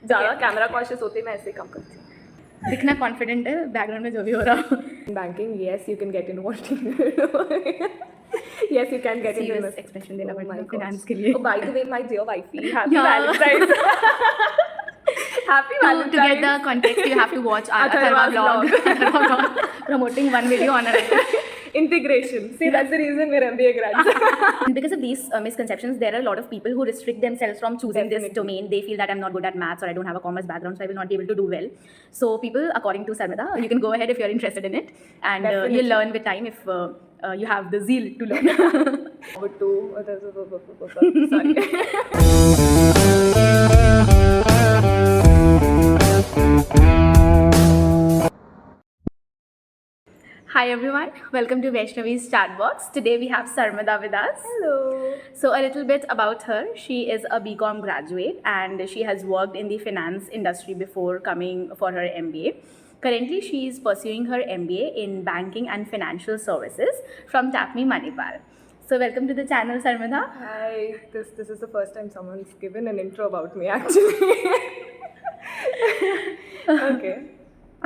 ज़्यादा camera conscious होते मैं ऐसे ही काम करती हूँ। दिखना कॉन्फिडेंट है बैकग्राउंड में जो भी हो रहा. Banking yes you can get into what you yes you can get into Serious expression देना पड़ेगा finance के लिए. Oh by the way my dear wifey happy Yeah. Valentine's. Happy To Valentine's. get the context, you have to watch our Atharva vlog. Atharva vlog promoting one video on a Integration. See, that's the reason we're MBA grads. Because of these misconceptions, there are a lot of people who restrict themselves from choosing this Definitely. domain. They feel that I'm not good at maths or I don't have a commerce background, so I will not be able to do well. So people, according to Sarmada, you can go ahead if you're interested in it, and Definitely. you'll learn with time if you have the zeal to learn. Sorry. Hi everyone, welcome to Vaishnavi's chat box. Today we have Sarmada with us. Hello. So a little bit about her. She is a BCom graduate and she has worked in the finance industry before coming for her MBA. Currently, she is pursuing her MBA in banking and financial services from TAPMI Manipal. So welcome to the channel, Sarmada. Hi. This is the first time someone's given an intro about me actually. Okay.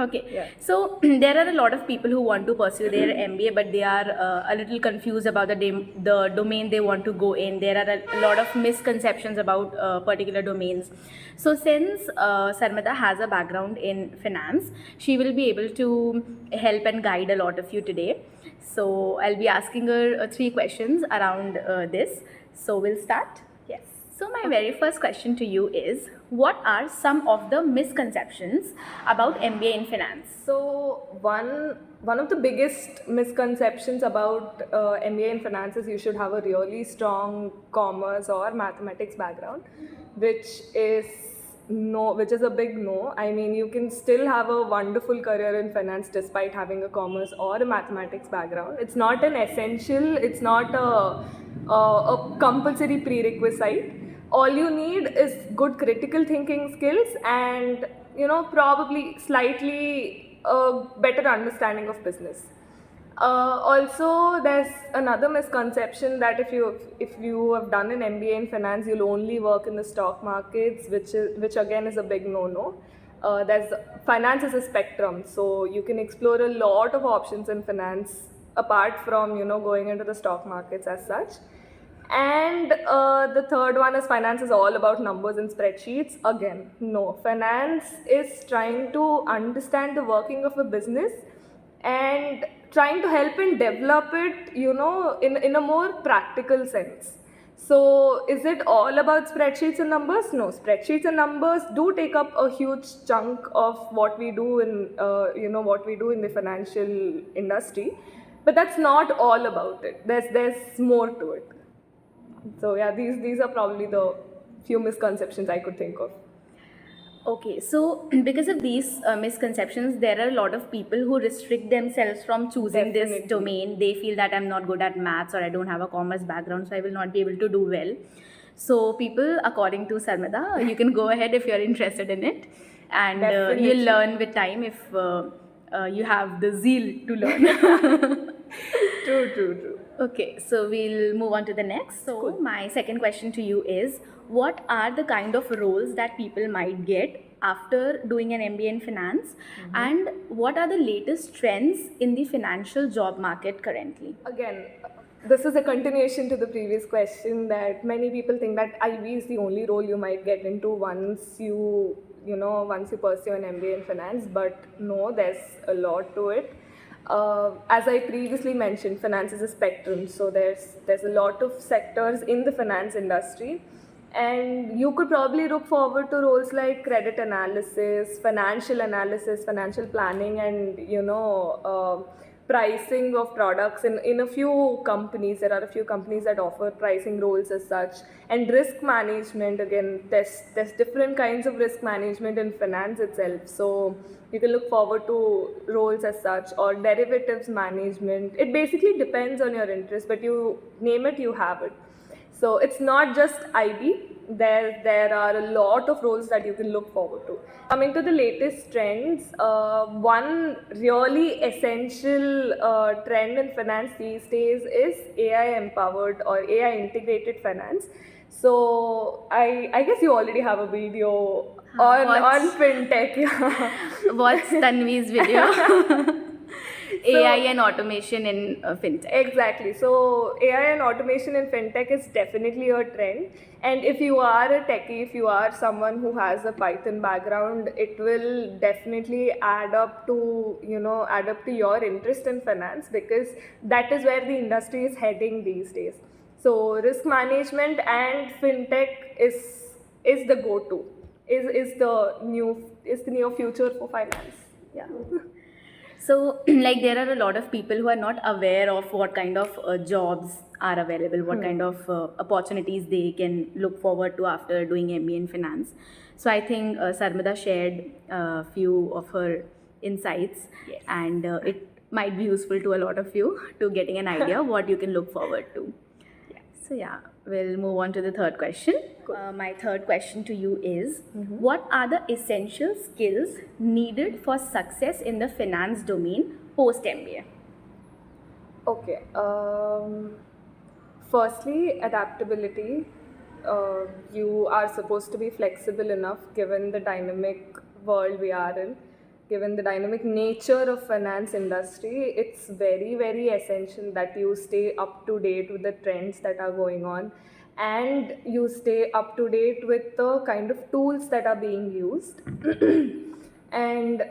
Okay, Yeah. so there are a lot of people who want to pursue their MBA, but they are a little confused about the domain they want to go in. There are a lot of misconceptions about particular domains. So since Sarmada has a background in finance, she will be able to help and guide a lot of you today. So I'll be asking her 3 questions around this. So we'll start. Yes. So my very first question to you is, what are some of the misconceptions about MBA in finance? So one of the biggest misconceptions about MBA in finance is you should have a really strong commerce or mathematics background, which is a big no. I mean, you can still have a wonderful career in finance despite having a commerce or a mathematics background. It's not an essential. It's not a compulsory prerequisite. All you need is good critical thinking skills and probably slightly a better understanding of business. Also, there's another misconception that if you have done an MBA in finance, you'll only work in the stock markets, which again is a big no-no. There's finance is a spectrum, so you can explore a lot of options in finance apart from going into the stock markets as such. And the third one is finance is all about numbers and spreadsheets. Again, no. Finance is trying to understand the working of a business and trying to help and develop it, in a more practical sense. So, is it all about spreadsheets and numbers? No, spreadsheets and numbers do take up a huge chunk of what we do in, the financial industry, but that's not all about it. There's more to it. So yeah, these are probably the few misconceptions I could think of. Okay, so because of these misconceptions, there are a lot of people who restrict themselves from choosing Definitely. this domain. They feel that I'm not good at maths or I don't have a commerce background, so I will not be able to do well. So people, according to Sarmada, you can go ahead if you're interested in it, and you'll learn with time if you have the zeal to learn. True. Okay, so we'll move on to the next. So Cool. my second question to you is, what are the kind of roles that people might get after doing an MBA in finance, and what are the latest trends in the financial job market currently? Again, this is a continuation to the previous question that many people think that IB is the only role you might get into once you pursue an MBA in finance, but no, there's a lot to it. As I previously mentioned, finance is a spectrum, so there's a lot of sectors in the finance industry, and you could probably look forward to roles like credit analysis, financial planning, and pricing of products in a few companies. There are a few companies that offer pricing roles as such, and risk management. Again, there's different kinds of risk management in finance itself, so you can look forward to roles as such, or derivatives management. It basically depends on your interest, but you name it, you have it. So it's not just IB. There are a lot of roles that you can look forward to. Coming to the latest trends, one really essential trend in finance these days is AI empowered or AI integrated finance. So I guess you already have a video on fintech. Yeah. Watch Tanvi's video. AI and automation in fintech. Exactly. So AI and automation in fintech is definitely a trend. And if you are a techie, if you are someone who has a Python background, it will definitely add up to your interest in finance, because that is where the industry is heading these days. So risk management and fintech is the go-to. Is the near future for finance. Yeah. So, like, there are a lot of people who are not aware of what kind of jobs are available, what kind of opportunities they can look forward to after doing MBA in finance. So, I think Sarmada shared a few of her insights, Yes. and it might be useful to a lot of you to getting an idea of what you can look forward to. So, yeah, we'll move on to the third question. My third question to you is, what are the essential skills needed for success in the finance domain post MBA? Okay. Firstly, adaptability. You are supposed to be flexible enough given the dynamic world we are in, given the dynamic nature of finance industry. It's very, very essential that you stay up to date with the trends that are going on, and you stay up to date with the kind of tools that are being used. And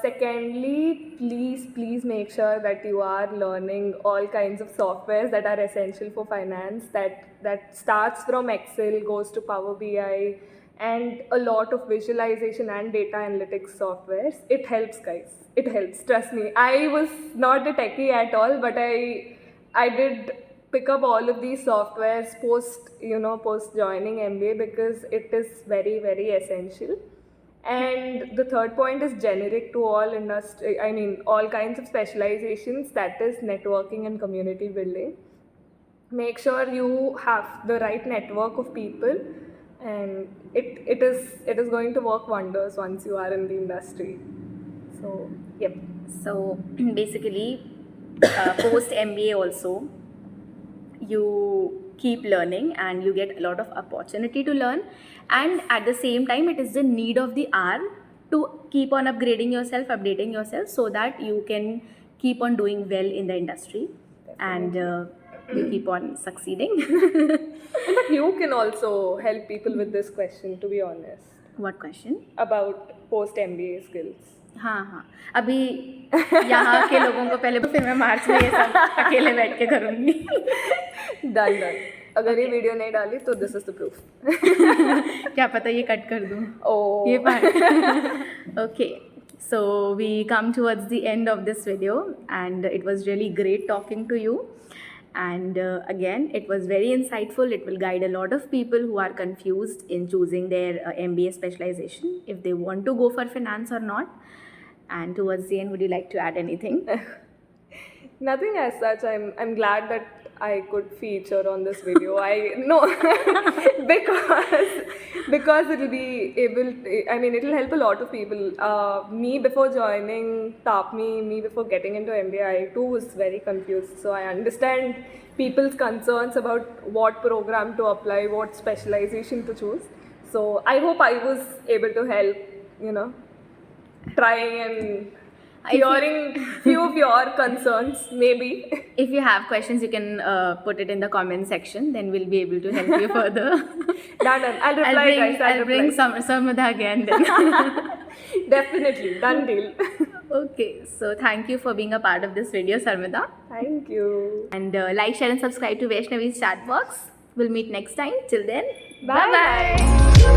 secondly, please make sure that you are learning all kinds of softwares that are essential for finance, that starts from Excel, goes to Power BI, and a lot of visualization and data analytics softwares. It helps, guys. It helps, trust me. I was not a techie at all, but I did pick up all of these softwares post joining MBA, because it is very, very essential. And the third point is generic to all industry, all kinds of specializations, that is networking and community building. Make sure you have the right network of people, and it is going to work wonders once you are in the industry. So, yep. So, basically, post MBA also, you keep learning and you get a lot of opportunity to learn, and at the same time it is the need of the hour to keep on upgrading yourself, updating yourself, so that you can keep on doing well in the industry. And you keep on succeeding. But you can also help people with this question, to be honest, What question? about post MBA skills. हाँ, अभी यहाँ के लोगों को पहले, फिर मैं मार्च में ये सब अकेले बैठ के करूँगी. डन. अगर ये वीडियो नहीं डाली तो दिस इज द प्रूफ. क्या पता ये कट कर दूँ. Oh. ये part. Okay, so we come towards the end of this video, and it was really great talking to you. And again, it was very insightful. It will guide a lot of people who are confused in choosing their MBA specialization, if they want to go for finance or not. And towards the end, would you like to add anything? Nothing as such. I'm glad that I could feature on this video. because it'll be able. It'll help a lot of people. Me before joining TAPME, me before getting into MBA, I too was very confused. So I understand people's concerns about what program to apply, what specialization to choose. So I hope I was able to help. Trying and curing few of your concerns, maybe. If you have questions, you can put it in the comment section. Then we'll be able to help you further. Done. I'll reply, guys. I'll bring Sarmada again then. Definitely. Done deal. Okay. So thank you for being a part of this video, Sarmada. Thank you. And like, share and subscribe to Vaishnavi's chat box. We'll meet next time. Till then, Bye-bye.